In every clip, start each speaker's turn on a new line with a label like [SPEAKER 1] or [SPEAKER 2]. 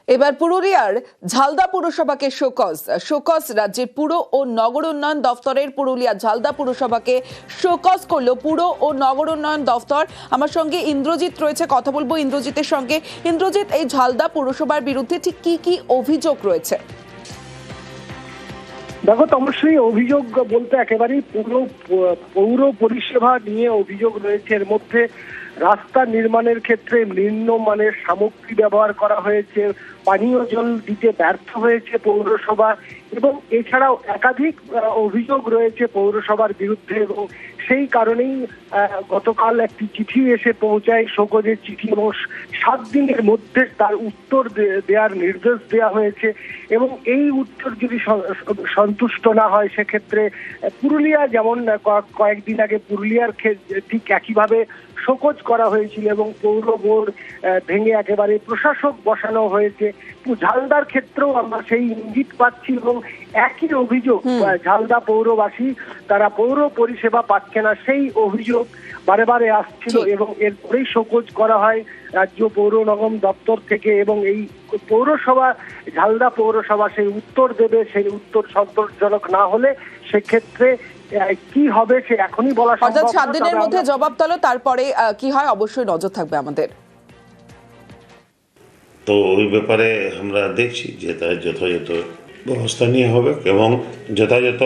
[SPEAKER 1] এবার পুরুলিয়ার ঝালদা পুরসভাকে শোকজ রাজ্যের পুর ও নগর উন্নয়ন দফতরের পুরুলিয়া ঝালদা পুরসভাকে শোকজ করলো পুর ও নগর উন্নয়ন দফতর। আমার সঙ্গে ইন্দ্রজিৎ রয়েছে, কথা বলবো ইন্দ্রজিতের সঙ্গে। ইন্দ্রজিৎ, এই ঝালদা পুরসভার বিরুদ্ধে ঠিক কি কি অভিযোগ রয়েছে?
[SPEAKER 2] দেখো, অবশ্যই অভিযোগ বলতে একেবারেই পৌর পরিষেবা নিয়ে অভিযোগ রয়েছে। এর মধ্যে রাস্তা নির্মাণের ক্ষেত্রে নিম্নমানের সামগ্রী ব্যবহার করা হয়েছে, পানীয় জল দিতে ব্যর্থ হয়েছে পৌরসভা, এবং এছাড়াও একাধিক অভিযোগ রয়েছে পৌরসভার বিরুদ্ধে। এবং সেই কারণেই গতকাল একটি চিঠি এসে পৌঁছায়, শোকজের চিঠি, এবং 7 দিনের মধ্যে তার উত্তর দেওয়ার নির্দেশ দেওয়া হয়েছে। এবং এই উত্তর যদি সন্তুষ্ট না হয়, সেক্ষেত্রে পুরুলিয়া যেমন কয়েকদিন আগে পুরুলিয়ার ঠিক একইভাবে শোকজ করা হয়েছিল এবং পৌর বোর্ড ভেঙে একেবারে প্রশাসক বসানো হয়েছে, ঝালদার ক্ষেত্রেও আমরা সেই ইঙ্গিত পাচ্ছি। এবং একই অভিযোগ, ঝালদা পৌরবাসী তারা পৌর পরিষেবা পাচ্ছে না, সেই অভিযোগ বারে বারে আসছিল। এবং এরপরেই শোকজ করা হয় রাজ্য পৌর নিগম দপ্তর থেকে। এবং এই পৌরসভা, ঝালদা পৌরসভা সেই উত্তর দেবে। সেই উত্তর সন্তোষজনক না হলে সেক্ষেত্রে কি হবে সে এখনই বলা সম্ভব না।
[SPEAKER 1] 7 দিনের মধ্যে জবাব তোলো, তারপরে কি হয় অবশ্যই নজর থাকবে আমাদের।
[SPEAKER 3] তো ওই ব্যাপারে আমরা দেখছি যে তার যথাযথ ব্যবস্থা নিয়ে হবে এবং যথাযথ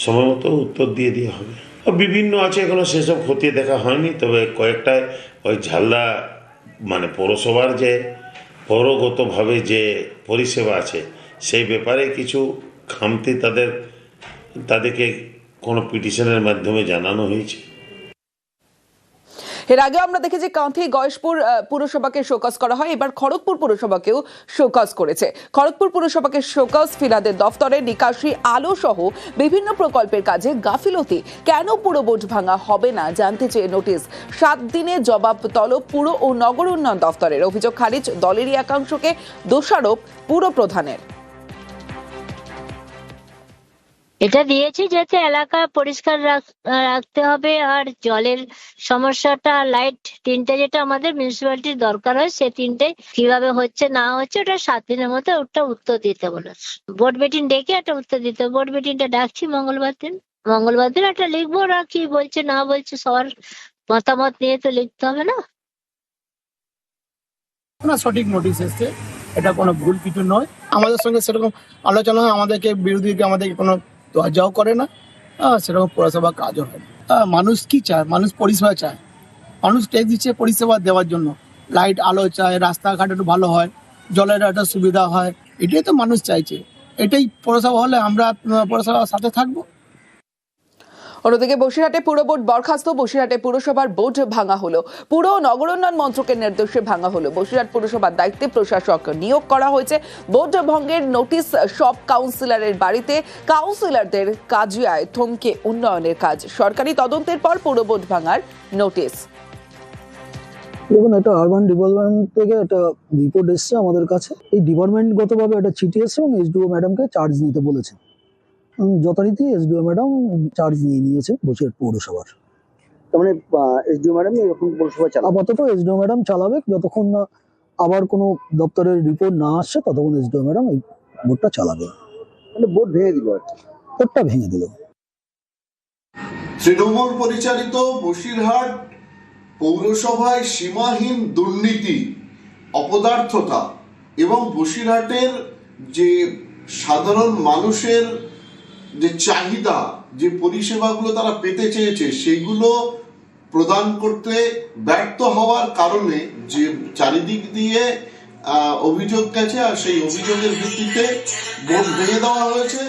[SPEAKER 3] সময় মতো উত্তর দিয়ে দেওয়া হবে। বিভিন্ন আছে, এখনো সেসব খতিয়ে দেখা হয়নি, তবে কয়েকটায় ওই ঝালদা মানে পৌরসভার যে পৌরগতভাবে যে পরিষেবা আছে সেই ব্যাপারে কিছু খামতি তাদেরকে কোনো পিটিশনের মাধ্যমে জানানো হয়েছে।
[SPEAKER 1] এর আগে আমরা দেখেছি কাঁথি গয়েশপুর পুরসভাকে শোকজ করা হয়, এবার খড়গপুর পুরসভাকেও শোকজ করেছে। খড়গপুর পুরসভাকে শোকজ, ফিলাদের দফতরের নিকাশি, আলো সহ বিভিন্ন প্রকল্পের কাজে গাফিলতি। কেন পুরো বোর্ড ভাঙা হবে না জানতে চেয়ে নোটিশ। 7 দিনে জবাব তলব পুর ও নগর উন্নয়ন দফতরের। অভিযোগ খারিজ দলেরই একাংশকে দোষারোপ পুর প্রধানের।
[SPEAKER 4] এটা দিয়েছি যাতে এলাকা পরিষ্কার রাখতে হবে, আর জলের সমস্যাটা, লাইট 3টে যেটা আমাদের মিউনিসিপ্যালিটির দরকার হয়, সে 3টে কিভাবে হচ্ছে না হচ্ছে ওটা 7 দিনের মধ্যে ওটা উত্তর দিতে বলেছে। বোর্ড মিটিং ডেকে একটা উত্তর দিতে। বোর্ড মিটিংটা ডাকছি মঙ্গলবার দিন একটা লিখবো। ওরা কি বলছে না বলছে সবার মতামত নিয়ে তো লিখতে হবে না।
[SPEAKER 5] সঠিক নোটিশ এসছে, এটা কোনো ভুল কিছু নয়। আমাদের সঙ্গে সেরকম আলোচনা হয়, আমাদেরকে বিরোধীকে আমাদেরকে কোনো দরজাও করে না, সেরকম পৌরসভা কাজও হয় না। মানুষ কি চায়? মানুষ পরিষেবা চায়। মানুষ ট্যাক্স দিচ্ছে পরিষেবা দেওয়ার জন্য। লাইট আলো চায়, রাস্তাঘাট একটু ভালো হয়, জলের একটা সুবিধা হয়, এটাই তো মানুষ চাইছে। এটাই পৌরসভা হলে আমরা পৌরসভার সাথে থাকবো।
[SPEAKER 1] অন্যদিকে বসিরহাটে পুর বোর্ড বরখাস্ত। বসিরহাটে পুরসভার বোর্ড ভাঙা হলো, পুর ও নগর উন্নয়ন মন্ত্রকের নির্দেশে ভাঙা হলো। বসিরহাট পুরসভার দায়িত্বে প্রশাসক নিয়োগ করা হয়েছে। বোর্ড ভঙ্গের নোটিশ সব কাউন্সিলরের বাড়িতে। কাউন্সিলরদের কাজিয়ায় থমকে উন্নয়নের কাজ। সরকারি তদন্তের পর পুর বোর্ড ভাঙার নোটিশ।
[SPEAKER 6] দেখুন, এটা আরবান ডেভেলপমেন্ট থেকে একটা রিপোর্ট এসছে আমাদের কাছে। এই ডিপার্টমেন্টগতভাবে একটা চিঠি এসছে এবং এসডিও ম্যাডামকে চার্জ নিতে বলেছে। যথারীতি এসডিও ম্যাডাম চার্জ নিয়েছে বসিরহাট পৌরসভার।
[SPEAKER 7] তার মানে এসডিও ম্যাডাম এরকম পৌরসভা চালাবে?
[SPEAKER 6] আপাতত এসডিও ম্যাডাম চালাবে, যতক্ষণ না আবার কোনো দপ্তরের রিপোর্ট না আসছে ততক্ষণ এসডিও ম্যাডাম এই বোর্ডটা চালাবে।
[SPEAKER 7] মানে বোর্ড ভেঙে দিল আর কি?
[SPEAKER 6] বোর্ডটা ভেঙে দিল।
[SPEAKER 8] তৃণমূল পরিচালিত বসিরহাট পৌরসভায় সীমাহীন দুর্নীতি, অপদার্থতা এবং বসিরহাটের যে সাধারণ মানুষের যে চাহিদা, যে পরিষেবাগুলো তারা পেতে চেয়েছে সেগুলো প্রদান করতে ব্যর্থ হওয়ার কারণে যে চারিদিক দিয়ে অভিযোগ গেছে, আর সেই অভিযোগের ভিত্তিতে বোর্ড ভেঙে দেওয়া হয়েছে।